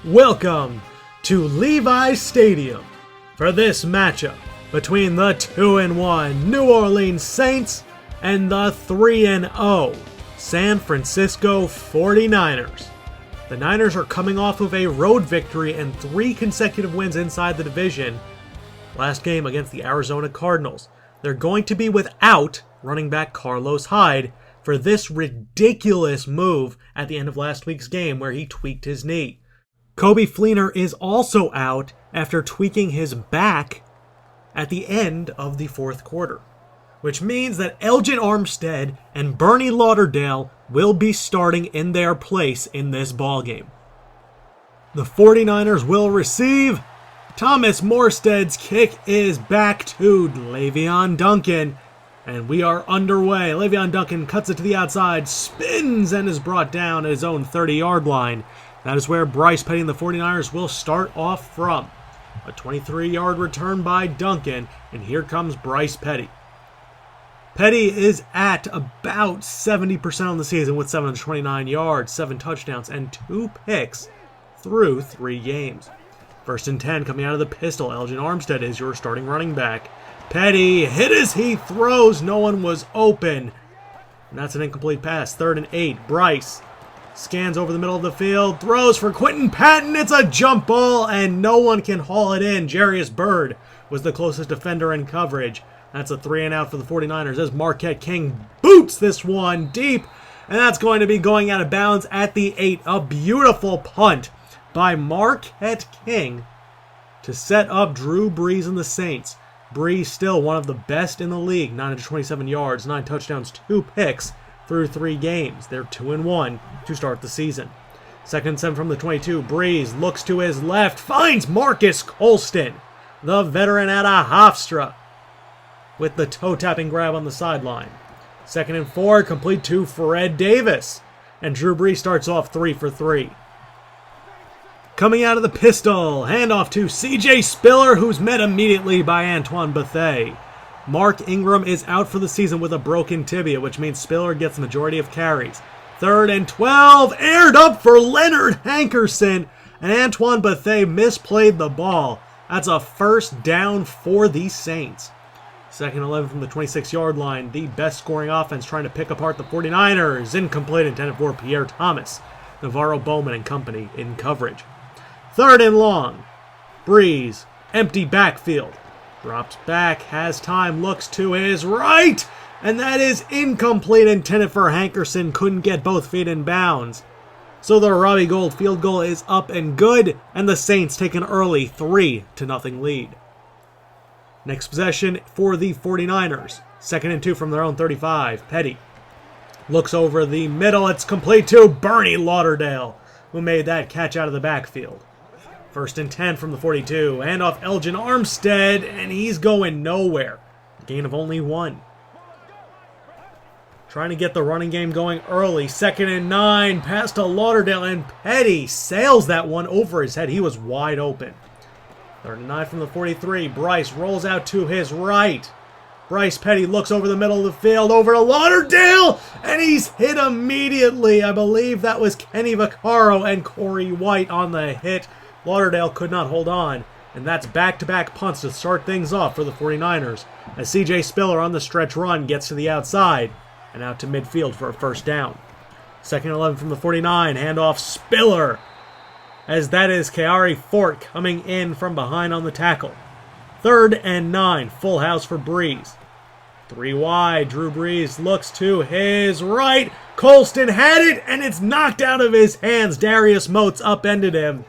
Welcome to Levi's Stadium for this matchup between the 2-1 New Orleans Saints and the 3-0 San Francisco 49ers. The Niners are coming off of a road victory and 3 consecutive wins inside the division. Last game against the Arizona Cardinals. They're going to be without running back Carlos Hyde for this ridiculous move at the end of last week's game where he tweaked his knee. Coby Fleener is also out after tweaking his back at the end of the fourth quarter, which means that Elgin Armstead and Bernie Lauderdale will be starting in their place in this ballgame. The 49ers will receive. Thomas Morstead's kick is back to Le'Veon Duncan, and we are underway. Le'Veon Duncan cuts it to the outside, spins, and is brought down at his own 30-yard line. That is where Bryce Petty and the 49ers will start off from. A 23-yard return by Duncan, and here comes Bryce Petty. Petty is at about 70% on the season with 729 yards, 7 touchdowns, and 2 picks through 3 games. 1st and 10 coming out of the pistol. Elgin Armstead is your starting running back. Petty hit as he throws. No one was open. And that's an incomplete pass. 3rd and 8. Bryce scans over the middle of the field. Throws for Quentin Patton. It's a jump ball, and no one can haul it in. Jarius Byrd was the closest defender in coverage. That's a 3-and-out for the 49ers as Marquette King boots this one deep. And that's going to be going out of bounds at the 8. A beautiful punt by Marquette King to set up Drew Brees and the Saints. Brees still one of the best in the league. 927 yards, 9 touchdowns, 2 picks through 3 games. They're 2-1 to start the season. 2nd and 7 from the 22. Brees looks to his left, finds Marcus Colston, the veteran out of Hofstra, with the toe-tapping grab on the sideline. 2nd and 4, complete to Fred Davis. And Drew Brees starts off 3 for 3. Coming out of the pistol, handoff to C.J. Spiller, who's met immediately by Antoine Bethea. Mark Ingram is out for the season with a broken tibia, which means Spiller gets the majority of carries. 3rd and 12, aired up for Leonard Hankerson, and Antoine Bethea misplayed the ball. That's a 1st down for the Saints. 2nd and 11 from the 26-yard line, the best scoring offense trying to pick apart the 49ers. Incomplete, intended for Pierre Thomas. Navarro Bowman and company in coverage. 3rd and long. Brees, empty backfield. Drops back, has time, looks to his right. And that is incomplete, intended for Hankerson. Couldn't get both feet in bounds. So the Robbie Gould field goal is up and good. And the Saints take an early 3-0 lead. Next possession for the 49ers. 2nd and 2 from their own 35. Petty looks over the middle. It's complete to Bernie Lauderdale, who made that catch out of the backfield. 1st and 10 from the 42. Handoff Elgin Armstead, and he's going nowhere. Gain of only 1. Trying to get the running game going early. 2nd and 9. Pass to Lauderdale, and Petty sails that one over his head. He was wide open. 3rd and 9 from the 43. Bryce rolls out to his right. Bryce Petty looks over the middle of the field, over to Lauderdale, and he's hit immediately. I believe that was Kenny Vaccaro and Corey White on the hit. Lauderdale could not hold on, and that's back-to-back punts to start things off for the 49ers, as C.J. Spiller on the stretch run gets to the outside and out to midfield for a 1st down. 2nd and 11 from the 49, handoff Spiller, as that is Ka'ari Fort coming in from behind on the tackle. 3rd and 9, full house for Brees. 3 wide, Drew Brees looks to his right. Colston had it, and it's knocked out of his hands. Darius Moats upended him,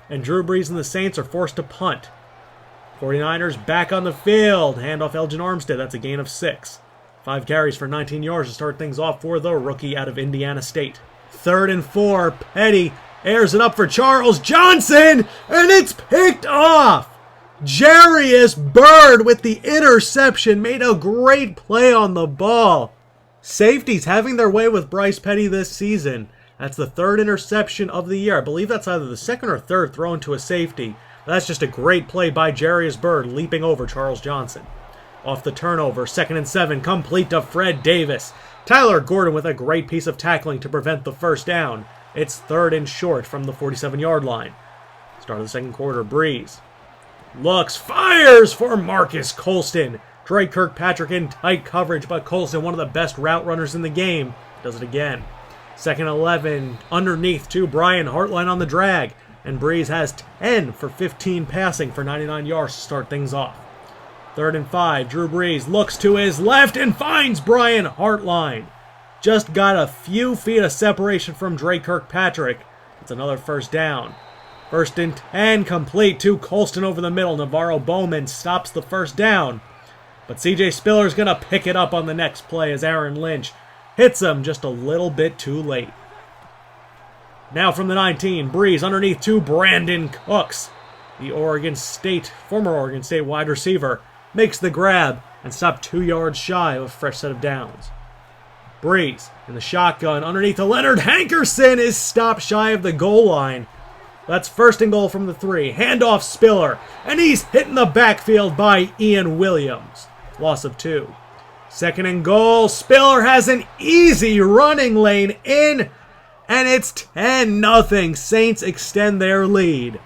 and Drew Brees and the Saints are forced to punt. 49ers back on the field. Handoff Elgin Armstead, that's a gain of 6. 5 carries for 19 yards to start things off for the rookie out of Indiana State. 3rd and 4, Petty airs it up for Charles Johnson, and it's picked off. Jarius Byrd with the interception made a great play on the ball. Safeties having their way with Bryce Petty this season. That's the 3rd interception of the year. I believe that's either the 2nd or 3rd thrown to a safety. That's just a great play by Jarius Byrd leaping over Charles Johnson. Off the turnover, 2nd and 7, complete to Fred Davis. Tyler Gordon with a great piece of tackling to prevent the 1st down. It's 3rd and short from the 47-yard line. Start of the second quarter, Breeze looks, fires for Marcus Colston. Drake Kirkpatrick in tight coverage, but Colston, one of the best route runners in the game, does it again. Second 11, underneath to Brian Hartline on the drag, and Breeze has 10 for 15 passing for 99 yards to start things off. Third and 5, Drew Brees looks to his left and finds Brian Hartline. Just got a few feet of separation from Drake Kirkpatrick. It's another first down. First and 10, complete to Colston over the middle. Navarro Bowman stops the first down. But C.J. Spiller's going to pick it up on the next play as Aaron Lynch hits him just a little bit too late. Now from the 19, Breeze underneath to Brandon Cooks. The former Oregon State wide receiver, makes the grab and stopped 2 yards shy of a fresh set of downs. Breeze in the shotgun underneath to Leonard Hankerson is stopped shy of the goal line. That's first and goal from the 3. Handoff Spiller, and he's hit in the backfield by Ian Williams. Loss of 2. Second and goal. Spiller has an easy running lane in, and it's 10-0. Saints extend their lead.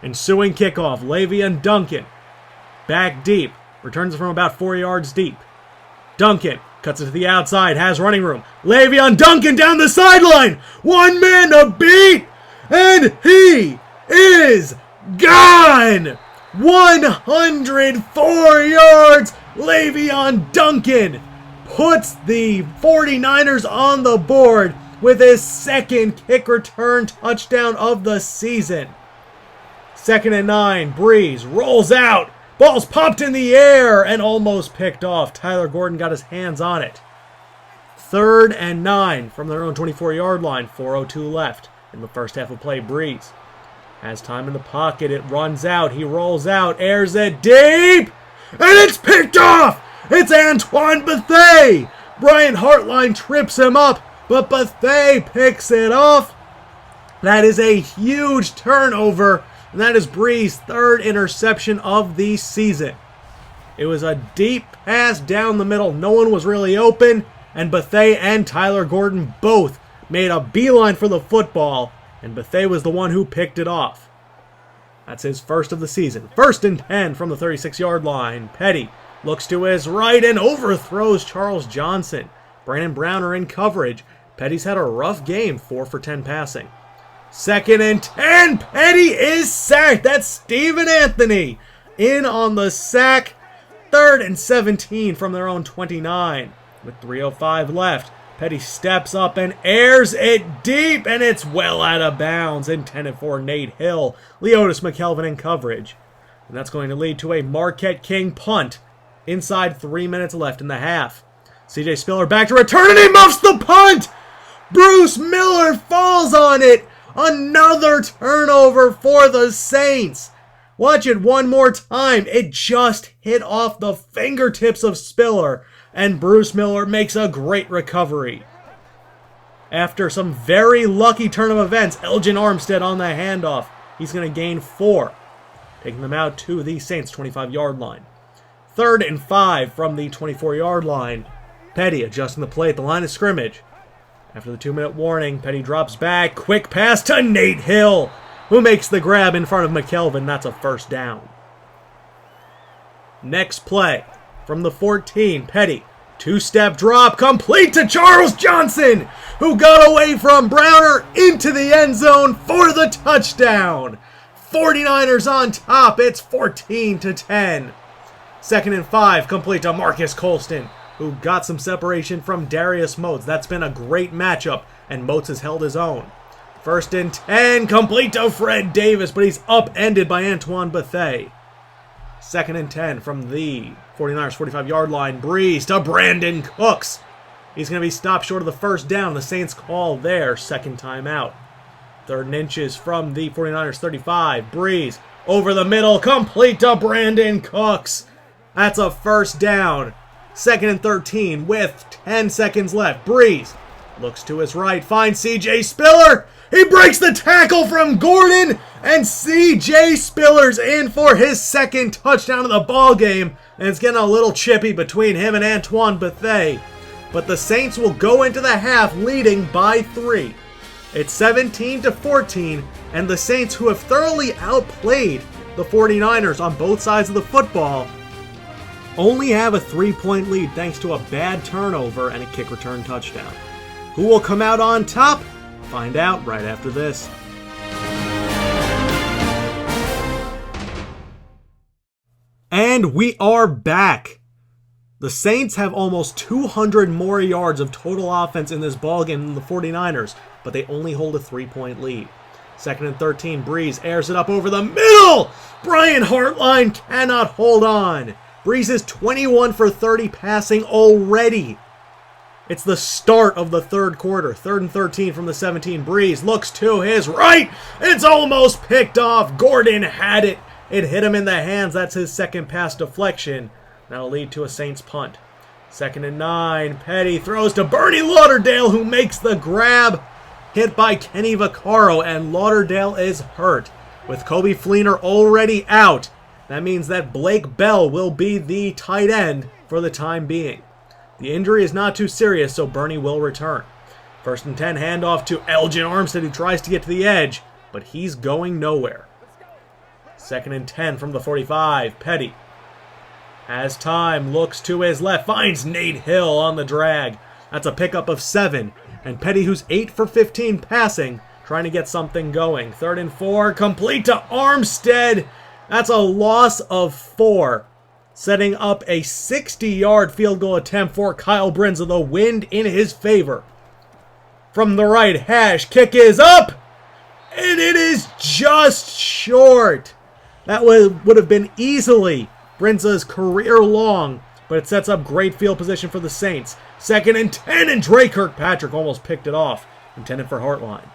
Ensuing kickoff, Lavian Duncan back deep, returns from about 4 yards deep. Duncan cuts it to the outside, has running room. Lavian Duncan down the sideline. One man to beat, and he is gone. 104 yards. Lavian Duncan puts the 49ers on the board with his second kick return touchdown of the season. Second and 9, Breeze rolls out. Ball's popped in the air and almost picked off. Tyler Gordon got his hands on it. Third and 9 from their own 24-yard line. 4:02 left in the first half of play. Breeze has time in the pocket. It runs out. He rolls out. Airs it deep. And it's picked off. It's Antoine Bethea. Brian Hartline trips him up, but Bethea picks it off. That is a huge turnover. And that is Breeze's third interception of the season. It was a deep pass down the middle. No one was really open. And Bethea and Tyler Gordon both made a beeline for the football. And Bethea was the one who picked it off. That's his first of the season. First and 10 from the 36-yard line. Petty looks to his right and overthrows Charles Johnson. Brandon Browner in coverage. Petty's had a rough game, 4 for 10 passing. Second and 10, Petty is sacked. That's Stephen Anthony in on the sack. Third and 17 from their own 29. With 3:05 left, Petty steps up and airs it deep, and it's well out of bounds. Intended for Nate Hill. Leotis McKelvin in coverage. And that's going to lead to a Marquette King punt inside 3 minutes left in the half. C.J. Spiller back to return, and he muffs the punt. Bruce Miller falls on it. Another turnover for the Saints. Watch it one more time. It just hit off the fingertips of Spiller, and Bruce Miller makes a great recovery. After some very lucky turn of events, Elgin Armstead on the handoff. He's going to gain 4, taking them out to the Saints' 25-yard line. Third and 5 from the 24-yard line. Petty adjusting the play at the line of scrimmage. After the 2-minute warning, Petty drops back. Quick pass to Nate Hill, who makes the grab in front of McKelvin. That's a first down. Next play from the 14, Petty. 2-step drop, complete to Charles Johnson, who got away from Browner into the end zone for the touchdown. 49ers on top. It's 14-10. Second and 5, complete to Marcus Colston, who got some separation from Darius Motes. That's been a great matchup, and Motes has held his own. First and 10, complete to Fred Davis, but he's upended by Antoine Bethea. Second and 10 from the 49ers 45-yard line. Breeze to Brandon Cooks. He's going to be stopped short of the first down. The Saints call their second timeout. Third and inches from the 49ers 35. Breeze over the middle, complete to Brandon Cooks. That's a first down. Second and 13 with 10 seconds left. Breeze looks to his right, finds C.J. Spiller. He breaks the tackle from Gordon, and C.J. Spiller's in for his second touchdown of the ball game, and it's getting a little chippy between him and Antoine Bethea. But the Saints will go into the half leading by 3. It's 17-14, and the Saints, who have thoroughly outplayed the 49ers on both sides of the football, only have a 3-point lead thanks to a bad turnover and a kick return touchdown. Who will come out on top? Find out right after this. And we are back. The Saints have almost 200 more yards of total offense in this ballgame than the 49ers, but they only hold a 3-point lead. 2nd and 13, Breeze airs it up over the middle! Brian Hartline cannot hold on. Breeze is 21 for 30 passing already. It's the start of the third quarter. 3rd and 13 from the 17. Breeze looks to his right. It's almost picked off. Gordon had it. It hit him in the hands. That's his second pass deflection. That'll lead to a Saints punt. 2nd and 9. Petty throws to Bernie Lauderdale, who makes the grab. Hit by Kenny Vaccaro, and Lauderdale is hurt. With Kobe Fleener already out, that means that Blake Bell will be the tight end for the time being. The injury is not too serious, so Bernie will return. 1st and 10, handoff to Elgin Armstead, who tries to get to the edge, but he's going nowhere. 2nd and 10 from the 45. Petty has time, looks to his left, finds Nate Hill on the drag. That's a pickup of 7. And Petty, who's 8 for 15 passing, trying to get something going. 3rd and 4, complete to Armstead. That's a loss of 4. Setting up a 60-yard field goal attempt for Kyle Brinza. The wind in his favor. From the right hash, kick is up, and it is just short. That would have been easily Brinza's career long, but it sets up great field position for the Saints. 2nd and 10, and Dre Kirkpatrick almost picked it off, intended for Hartline.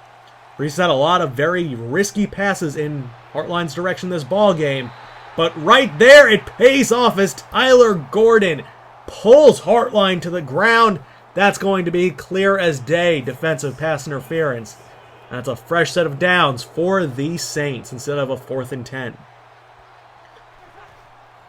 Brees had a lot of very risky passes in Hartline's direction this ball game, but right there it pays off as Tyler Gordon pulls Hartline to the ground. That's going to be clear as day defensive pass interference. That's a fresh set of downs for the Saints instead of a 4th and 10.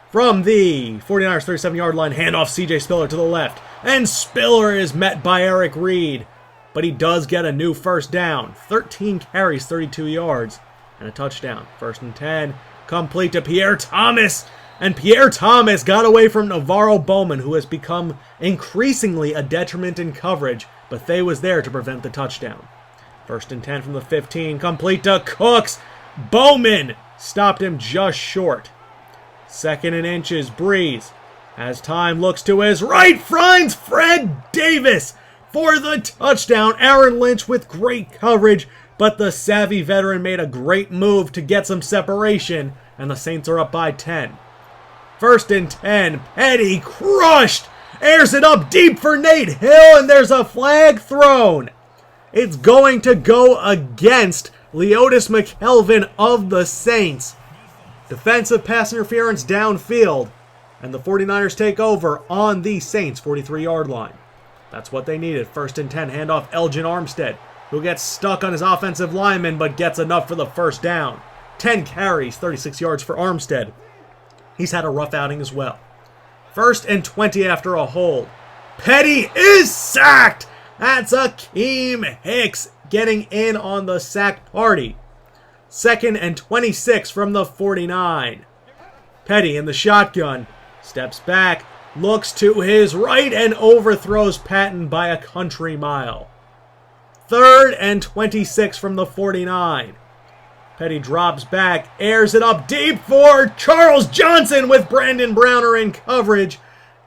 From the 49ers 37-yard line, handoff CJ Spiller to the left. And Spiller is met by Eric Reed. But he does get a new first down. 13 carries, 32 yards, and a touchdown. 1st and 10, complete to Pierre Thomas. And Pierre Thomas got away from Navarro Bowman, who has become increasingly a detriment in coverage, but Thay was there to prevent the touchdown. 1st and 10 from the 15, complete to Cooks. Bowman stopped him just short. 2nd and inches, Breeze has time, looks to his right, finds Fred Davis for the touchdown. Aaron Lynch with great coverage, but the savvy veteran made a great move to get some separation, and the Saints are up by 10. 1st and 10, Petty crushed, airs it up deep for Nate Hill, and there's a flag thrown. It's going to go against Leotis McKelvin of the Saints. Defensive pass interference downfield, and the 49ers take over on the Saints' 43-yard line. That's what they needed. 1st and 10, handoff Elgin Armstead, who gets stuck on his offensive lineman but gets enough for the first down. 10 carries, 36 yards for Armstead. He's had a rough outing as well. 1st and 20 after a hold. Petty is sacked! That's Akeem Hicks getting in on the sack party. 2nd and 26 from the 49. Petty in the shotgun. Steps back, looks to his right, and overthrows Patton by a country mile. 3rd and 26 from the 49. Petty drops back, airs it up deep for Charles Johnson with Brandon Browner in coverage.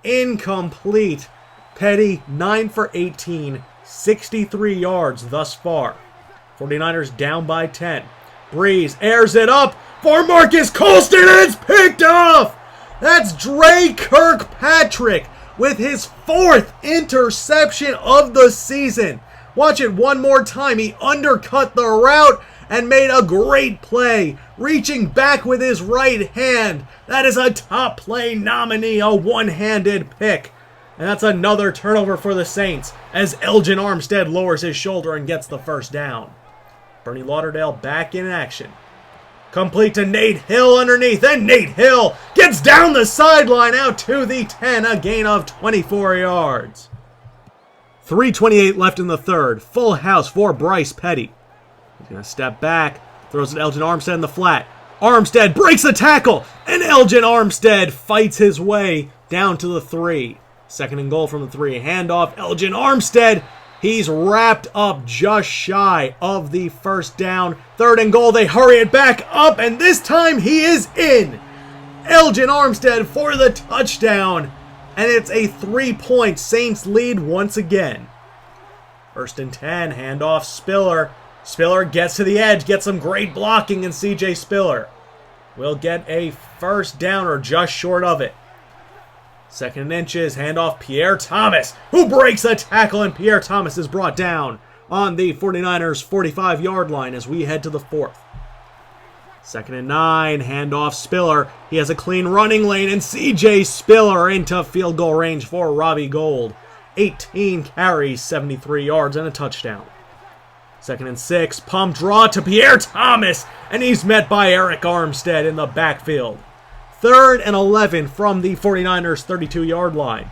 Incomplete. Petty 9 for 18, 63 yards thus far. 49ers down by 10. Breeze airs it up for Marcus Colston, and it's picked off! That's Dre Kirkpatrick with his 4th interception of the season. Watch it one more time. He undercut the route and made a great play, reaching back with his right hand. That is a top play nominee, a one-handed pick. And that's another turnover for the Saints as Elgin Armstead lowers his shoulder and gets the first down. Bernie Lauderdale back in action. Complete to Nate Hill underneath, and Nate Hill gets down the sideline out to the 10, a gain of 24 yards. 3:28 left in the third. Full house for Bryce Petty. He's going to step back. Throws it Elgin Armstead in the flat. Armstead breaks the tackle. And Elgin Armstead fights his way down to the 3. Second and goal from the 3. Handoff Elgin Armstead. He's wrapped up just shy of the first down. Third and goal. They hurry it back up. And this time he is in. Elgin Armstead for the touchdown. And it's a 3-point Saints lead once again. First and 10, handoff Spiller. Spiller gets to the edge, gets some great blocking, and CJ Spiller will get a first down or just short of it. Second and inches, handoff Pierre Thomas, who breaks a tackle, and Pierre Thomas is brought down on the 49ers' 45-yard line as we head to the 4th. Second and 9, handoff Spiller. He has a clean running lane, and CJ Spiller into field goal range for Robbie Gould. 18 carries, 73 yards, and a touchdown. Second and 6, pump draw to Pierre Thomas, and he's met by Eric Armstead in the backfield. Third and 11 from the 49ers' 32-yard line.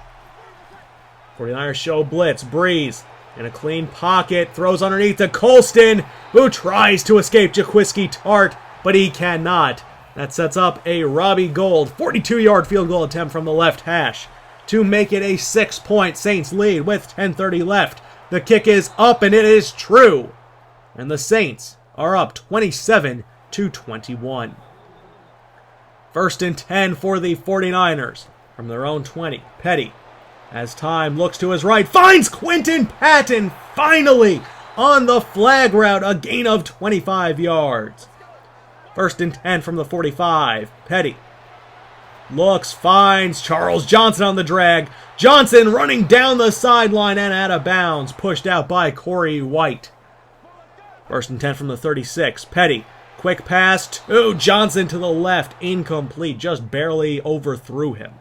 49ers show blitz. Breeze in a clean pocket, throws underneath to Colston, who tries to escape Jaquiski Tart, but he cannot. That sets up a Robbie Gould 42-yard field goal attempt from the left hash to make it a 6-point Saints lead with 10:30 left. The kick is up, and it is true. And the Saints are up 27-21. First and 10 for the 49ers from their own 20. Petty, as time looks to his right, finds Quinton Patton finally on the flag route, a gain of 25 yards. First and 10 from the 45. Petty looks, finds Charles Johnson on the drag. Johnson running down the sideline and out of bounds, pushed out by Corey White. First and 10 from the 36. Petty, quick pass to Johnson to the left, incomplete, just barely overthrew him.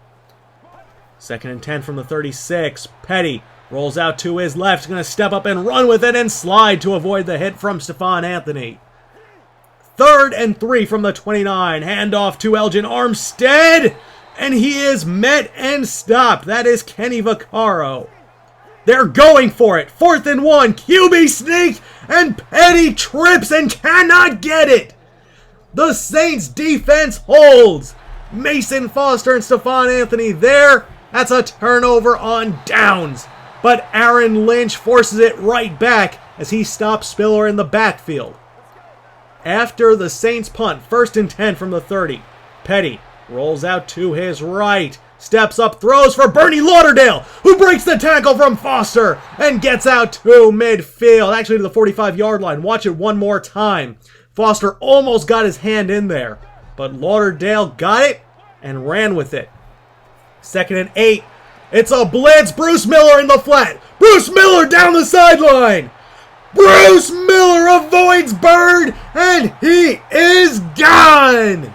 Second and 10 from the 36. Petty rolls out to his left, going to step up and run with it and slide to avoid the hit from Stephon Anthony. Third and 3 from the 29. Handoff to Elgin Armstead, and he is met and stopped. That is Kenny Vaccaro. They're going for it. 4th and 1. QB sneak, and Petty trips and cannot get it. The Saints defense holds. Mason Foster and Stephon Anthony there. That's a turnover on downs. But Aaron Lynch forces it right back as he stops Spiller in the backfield. After the Saints punt, 1st and 10 from the 30. Petty rolls out to his right. Steps up, throws for Bernie Lauderdale, who breaks the tackle from Foster and gets out to midfield, actually to the 45-yard line. Watch it one more time. Foster almost got his hand in there, but Lauderdale got it and ran with it. 2nd and 8. It's a blitz. Bruce Miller in the flat. Bruce Miller down the sideline. Bruce Miller avoids Bird, and he is gone.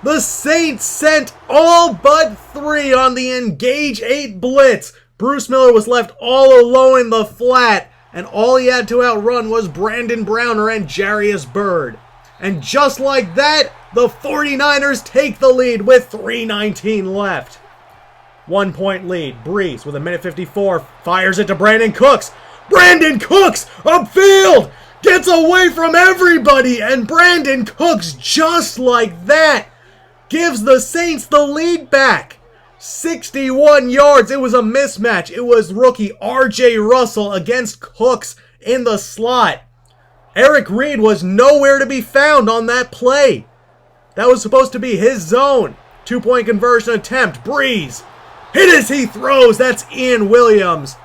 The Saints sent all but 3 on the Engage 8 blitz. Bruce Miller was left all alone in the flat, and all he had to outrun was Brandon Browner and Jarius Byrd. And just like that, the 49ers take the lead with 3:19 left. 1-point lead. Breeze with 1:54 fires it to Brandon Cooks. Brandon Cooks upfield gets away from everybody, and Brandon Cooks, just like that, gives the Saints the lead back. 61 yards. It was a mismatch. It was rookie R.J. Russell against Cooks in the slot. Eric Reed was nowhere to be found on that play. That was supposed to be his zone. 2-point conversion attempt. Breeze hit as he throws. That's Ian Williams.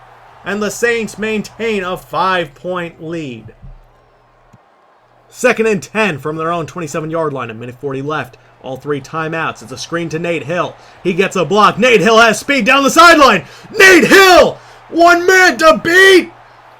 And the Saints maintain a 5-point lead. 2nd and 10 from their own 27-yard line. 1:40 left. All 3 timeouts. It's a screen to Nate Hill. He gets a block. Nate Hill has speed down the sideline. Nate Hill! 1 man to beat!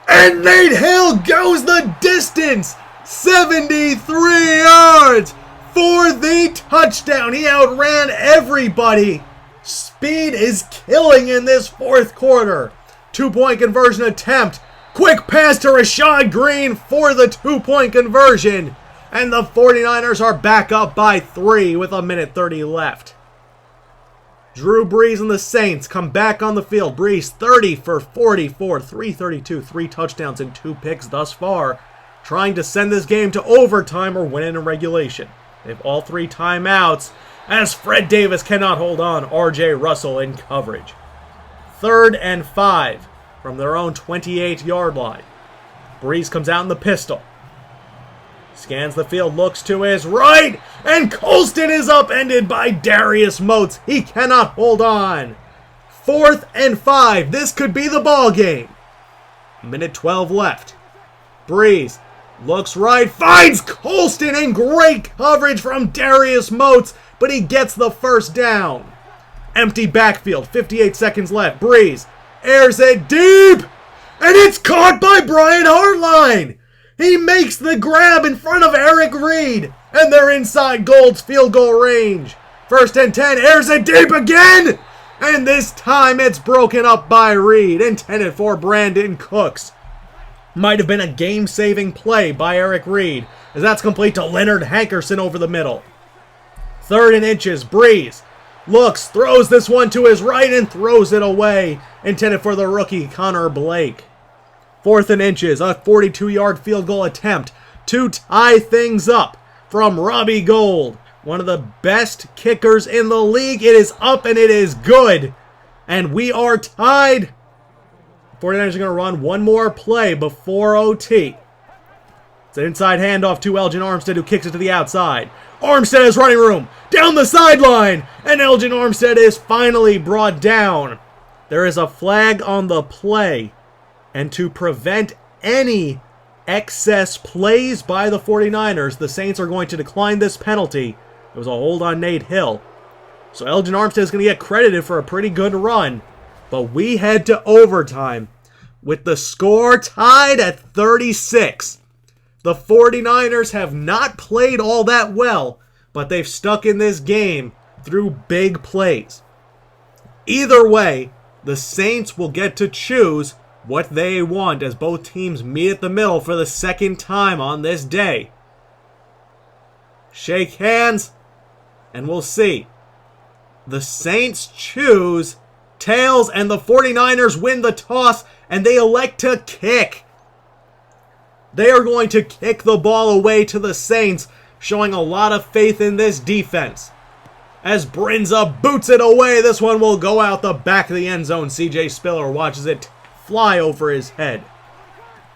And Nate Hill goes the distance. 73 yards for the touchdown. He outran everybody. Speed is killing in this 4th quarter. 2-point conversion attempt. Quick pass to Rashad Green for the 2-point conversion. And the 49ers are back up by 3 with 1:30 left. Drew Brees and the Saints come back on the field. Brees 30 for 44, 332, 3 touchdowns and 2 picks thus far, trying to send this game to overtime or win it in regulation. They have all 3 timeouts as Fred Davis cannot hold on. R.J. Russell in coverage. 3rd and 5 from their own 28-yard line. Brees comes out in the pistol. Scans the field, looks to his right, and Colston is upended by Darius Moats. He cannot hold on. 4th and 5. This could be the ball game. Minute 12 left. Brees looks right, finds Colston in great coverage from Darius Moats, but he gets the first down. Empty backfield, 58 seconds left. Brees airs it deep, and it's caught by Brian Hartline. He makes the grab in front of Eric Reed, and they're inside Gold's field goal range. 1st and 10, airs it deep again, and this time it's broken up by Reed, intended for Brandon Cooks. Might have been a game-saving play by Eric Reed, as that's complete to Leonard Hankerson over the middle. 3rd and inches, Brees looks, throws this one to his right, and throws it away, intended for the rookie Connor Blake. 4th and inches, a 42-yard field goal attempt to tie things up from Robbie Gould, one of the best kickers in the league. It is up and it is good, and we are tied. 49ers are going to run one more play before OT. It's an inside handoff to Elgin Armstead, who kicks it to the outside. Armstead has running room down the sideline, and Elgin Armstead is finally brought down. There is a flag on the play, and to prevent any excess plays by the 49ers, the Saints are going to decline this penalty. It was a hold on Nate Hill. So Elgin Armstead is going to get credited for a pretty good run. But we head to overtime with the score tied at 36. The 49ers have not played all that well, but they've stuck in this game through big plays. Either way, the Saints will get to choose what they want as both teams meet at the middle for the 2nd time on this day. Shake hands, and we'll see. The Saints choose tails, and the 49ers win the toss, and they elect to kick. They are going to kick the ball away to the Saints, showing a lot of faith in this defense. As Brinza boots it away, this one will go out the back of the end zone. CJ Spiller watches it fly over his head.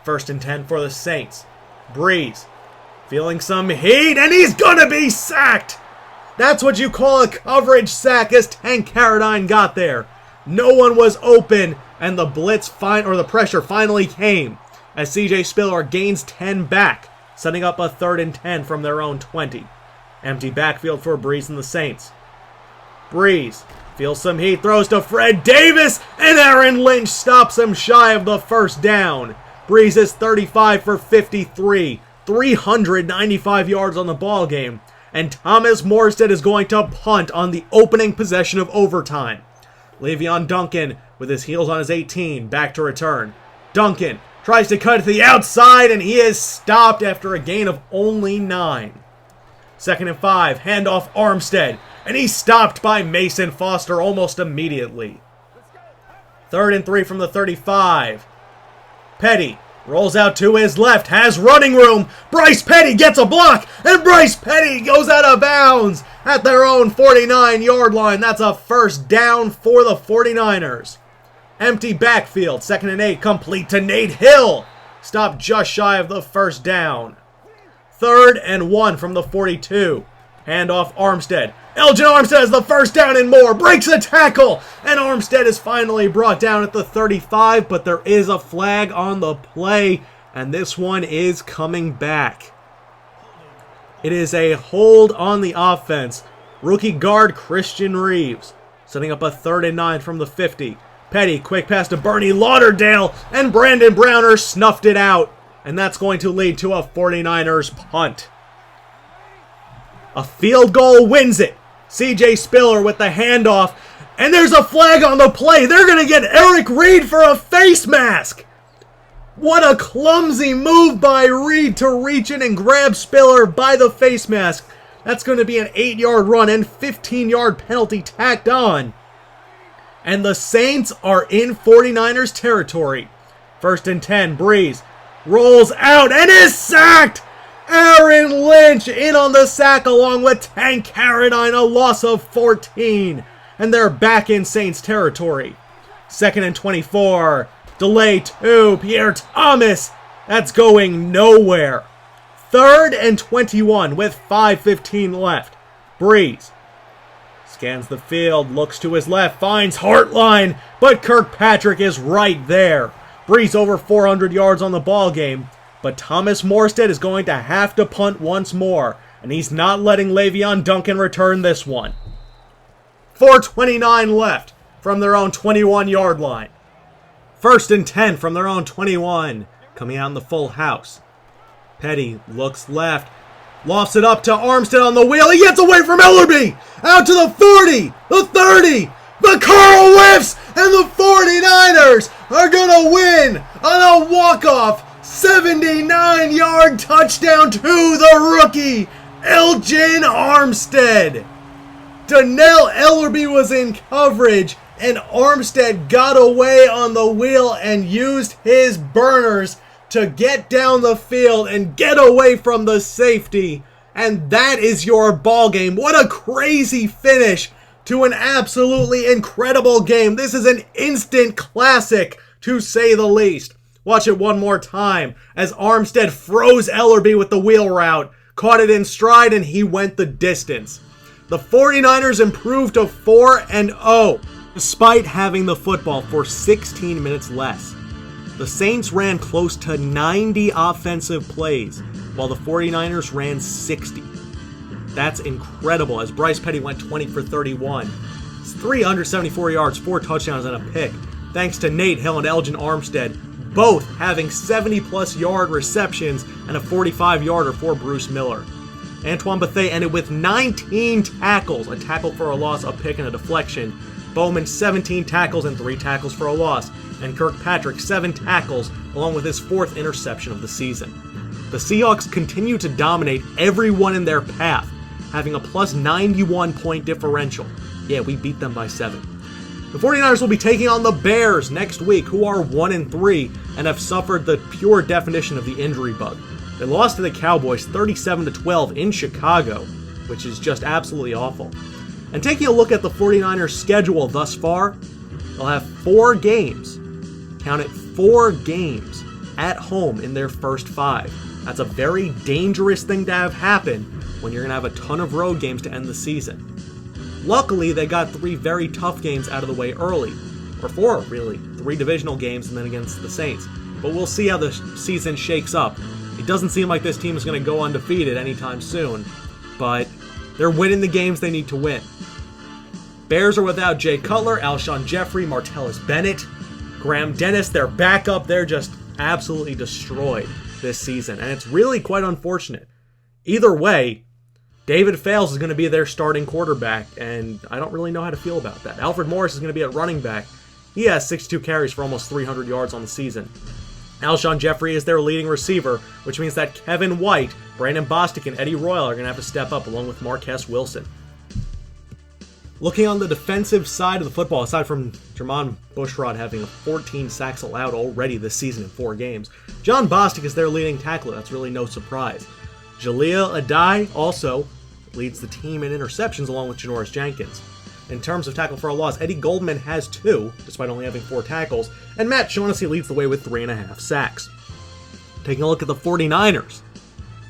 1st and 10 for the Saints. Brees feeling some heat, and he's gonna be sacked. That's what you call a coverage sack, as Tank Carradine got there. No one was open, and the the pressure finally came as CJ Spiller gains 10 back, setting up a 3rd and 10 from their own 20. Empty backfield for Brees and the Saints. Brees feels some heat, throws to Fred Davis, and Aaron Lynch stops him shy of the first down. Brees is 35 for 53, 395 yards on the ball game, and Thomas Morstead is going to punt on the opening possession of overtime. Le'Veon Duncan, with his heels on his 18, back to return. Duncan tries to cut to the outside, and he is stopped after a gain of only 9. 2nd and 5, handoff Armstead, and he's stopped by Mason Foster almost immediately. 3rd and 3 from the 35. Petty rolls out to his left, has running room. Bryce Petty gets a block, and Bryce Petty goes out of bounds at their own 49-yard line. That's a 1st down for the 49ers. Empty backfield, 2nd and 8, complete to Nate Hill. Stopped just shy of the 1st down. 3rd and 1 from the 42. Handoff Armstead. Elgin Armstead has the 1st down and more. Breaks a tackle. And Armstead is finally brought down at the 35. But there is a flag on the play. And this one is coming back. It is a hold on the offense. Rookie guard Christian Reeves. Setting up a 3rd and 9 from the 50. Petty, quick pass to Bernie Lauderdale. And Brandon Browner snuffed it out. And that's going to lead to a 49ers punt. A field goal wins it. CJ Spiller with the handoff. And there's a flag on the play. They're going to get Eric Reed for a face mask. What a clumsy move by Reed to reach in and grab Spiller by the face mask. That's going to be an 8-yard run and 15-yard penalty tacked on. and the Saints are in 49ers territory. 1st and 10, Breeze rolls out and is sacked! Aaron Lynch in on the sack along with Tank Carradine, a loss of 14. And they're back in Saints territory. 2nd and 24, delay 2, Pierre Thomas. That's going nowhere. 3rd and 21 with 5:15 left. Breeze scans the field, looks to his left, finds Hartline, but Kirkpatrick is right there. Breeze over 400 yards on the ball game, but Thomas Morstead is going to have to punt once more, and he's not letting Le'Veon Duncan return this one. 4:29 left from their own 21-yard line. 1st and 10 from their own 21, coming out in the full house. Petty looks left, lofts it up to Armstead on the wheel. He gets away from Ellerbe. Out to the 40, the 30. The Carl whiffs, and the 49ers are going to win on a walk-off 79-yard touchdown to the rookie, Elgin Armstead. Donnell Ellerbe was in coverage, and Armstead got away on the wheel and used his burners to get down the field and get away from the safety. And that is your ball game. What a crazy finish to an absolutely incredible game. This is an instant classic, to say the least. Watch it one more time as Armstead froze Ellerbe with the wheel route, caught it in stride, and he went the distance. The 49ers improved to 4-0, despite having the football for 16 minutes less. The Saints ran close to 90 offensive plays, while the 49ers ran 60. That's incredible, as Bryce Petty went 20 for 31. It's 374 yards, 4 touchdowns, and a pick, thanks to Nate Hill and Elgin Armstead, both having 70-plus yard receptions and a 45-yarder for Bruce Miller. Antoine Bethea ended with 19 tackles, a tackle for a loss, a pick, and a deflection. Bowman 17 tackles and 3 tackles for a loss. And Kirkpatrick 7 tackles, along with his 4th interception of the season. The Seahawks continue to dominate everyone in their path, having a plus 91-point differential. Yeah, we beat them by 7. The 49ers will be taking on the Bears next week, who are 1-3 and have suffered the pure definition of the injury bug. They lost to the Cowboys 37-12 in Chicago, which is just absolutely awful. And taking a look at the 49ers' schedule thus far, they'll have 4 games. Count it, 4 games at home in their first 5. That's a very dangerous thing to have happen when you're going to have a ton of road games to end the season. Luckily, they got 3 very tough games out of the way early. Or 4, really. 3 divisional games and then against the Saints. But we'll see how the season shakes up. It doesn't seem like this team is going to go undefeated anytime soon. But they're winning the games they need to win. Bears are without Jay Cutler, Alshon Jeffrey, Martellus Bennett, Graham Dennis, their backup. They're just absolutely destroyed this season, and it's really quite unfortunate. Either way, David Fales is going to be their starting quarterback, and I don't really know how to feel about that. Alfred Morris is going to be at running back. He has 62 carries for almost 300 yards on the season. Alshon Jeffrey is their leading receiver, which means that Kevin White, Brandon Bostic, and Eddie Royal are going to have to step up along with Marquess Wilson. Looking on the defensive side of the football, aside from Jermon Bushrod having 14 sacks allowed already this season in 4 games, John Bostic is their leading tackler. That's really no surprise. Jaleel Adai also leads the team in interceptions along with Janoris Jenkins. In terms of tackle for a loss, Eddie Goldman has 2, despite only having 4 tackles, and Matt Shaughnessy leads the way with 3.5 sacks. Taking a look at the 49ers,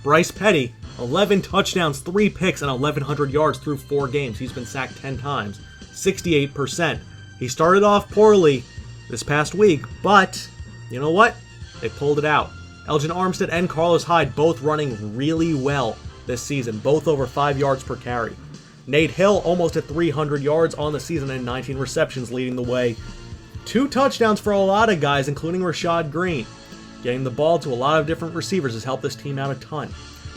Bryce Petty, 11 touchdowns, 3 picks, and 1,100 yards through 4 games. He's been sacked 10 times, 68%. He started off poorly this past week, but you know what? They pulled it out. Elgin Armstead and Carlos Hyde both running really well this season, both over 5 yards per carry. Nate Hill almost at 300 yards on the season and 19 receptions leading the way. 2 touchdowns for a lot of guys, including Rashad Green. Getting the ball to a lot of different receivers has helped this team out a ton.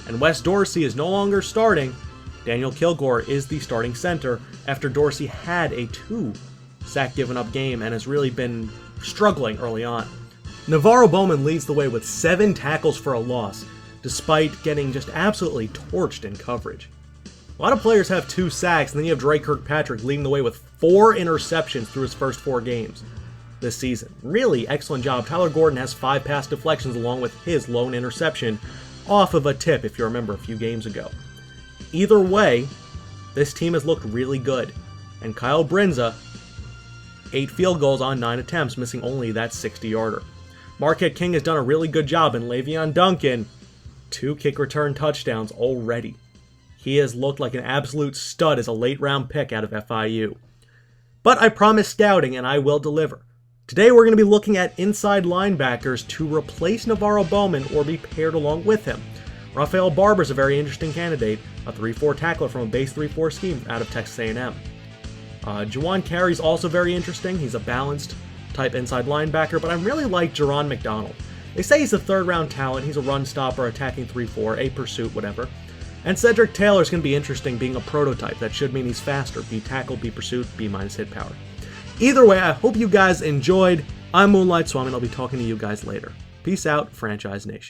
And Wes Dorsey is no longer starting. Daniel Kilgore is the starting center after Dorsey had a 2-sack given up game and has really been struggling early on. Navarro Bowman leads the way with 7 tackles for a loss, despite getting just absolutely torched in coverage. A lot of players have 2 sacks, and then you have Drake Kirkpatrick leading the way with 4 interceptions through his first 4 games this season. Really excellent job. Tyler Gordon has 5 pass deflections along with his lone interception off of a tip, if you remember, a few games ago. Either way, this team has looked really good. And Kyle Brinza, 8 field goals on 9 attempts, missing only that 60-yarder. Marquette King has done a really good job, and Le'Veon Duncan, 2 kick return touchdowns already. He has looked like an absolute stud as a late-round pick out of FIU. But I promised scouting, and I will deliver. Today we're going to be looking at inside linebackers to replace Navarro Bowman or be paired along with him. Rafael Barber is a very interesting candidate, a 3-4 tackler from a base 3-4 scheme out of Texas A&M. Juwan Carey's also very interesting. He's a balanced type inside linebacker, but I really like Jerron McDonald. They say he's a 3rd-round talent. He's a run stopper, attacking 3-4, a pursuit, whatever. And Cedric Taylor's going to be interesting, being a prototype. That should mean he's faster. B tackle, B pursuit, B minus hit power. Either way, I hope you guys enjoyed. I'm Moonlight Swami, and I'll be talking to you guys later. Peace out, Franchise Nation.